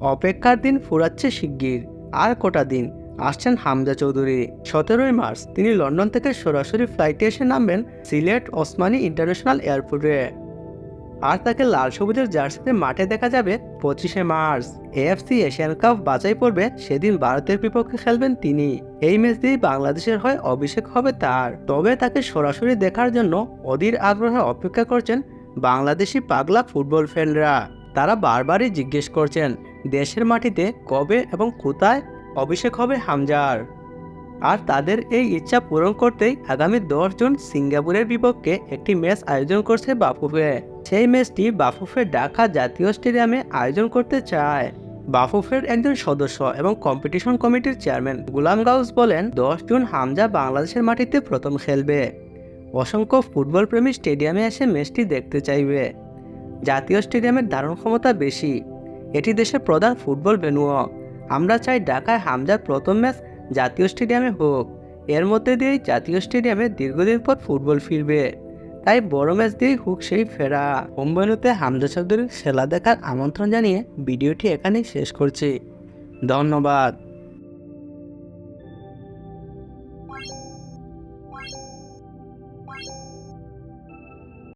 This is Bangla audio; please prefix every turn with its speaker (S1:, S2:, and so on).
S1: অপেক্ষার দিন ফুরাচ্ছে শিগগির। আর কটা দিন, আসছেন হামজা চৌধুরী। 17ই মার্চ তিনি লন্ডন থেকে সরাসরি ফ্লাইটে এসে নামবেন সিলেট ওসমানী ইন্টারন্যাশনাল এয়ারপোর্টে। আর তাকে লাল সবুজের জার্সিতে মাঠে দেখা যাবে 25শে মার্চ। এএফসি এশিয়ান কাপ বাছাই পর্বে সেদিন ভারতের বিপক্ষে খেলবেন তিনি। এই ম্যাচ দিয়েই বাংলাদেশের হয়ে অভিষেক হবে তার। তবে তাকে সরাসরি দেখার জন্য অধীর আগ্রহে অপেক্ষা করছেন বাংলাদেশি পাগলা ফুটবল ফ্যানরা। তারা বারবারই জিজ্ঞেস করছেন দেশের মাটিতে কবে এবং কোথায় অভিষেক হবে হামজার। আর তাদের এই ইচ্ছা পূরণ করতেই আগামী 10 জুন সিঙ্গাপুরের বিপক্ষে একটি ম্যাচ আয়োজন করছে বাফুফে। সেই ম্যাচটি বাফুফে ঢাকা জাতীয় স্টেডিয়ামে আয়োজন করতে চায়। বাফুফের একজন সদস্য এবং কম্পিটিশন কমিটির চেয়ারম্যান গুলাম গাউস বলেন, 10 জুন হামজা বাংলাদেশের মাটিতে প্রথম খেলবে। অসংখ্য ফুটবল প্রেমী স্টেডিয়ামে এসে ম্যাচটি দেখতে চাইবে। জাতীয় স্টেডিয়ামের ধারণ ক্ষমতা বেশি, এটি দেশের প্রধান ফুটবল ভেন্যুও। আমরা চাই ঢাকায় হামজার প্রথম ম্যাচ জাতীয় স্টেডিয়ামে হোক। এর মধ্যে দিয়েই জাতীয় স্টেডিয়ামে দীর্ঘদিন পর ফুটবল ফিরবে, তাই বড় ম্যাচ দিয়েই হোক সেই ফেরা। হোম ভেন্যুতে হামজা চৌধুরীর খেলা দেখার আমন্ত্রণ জানিয়ে ভিডিওটি এখানেই শেষ করছি। ধন্যবাদ।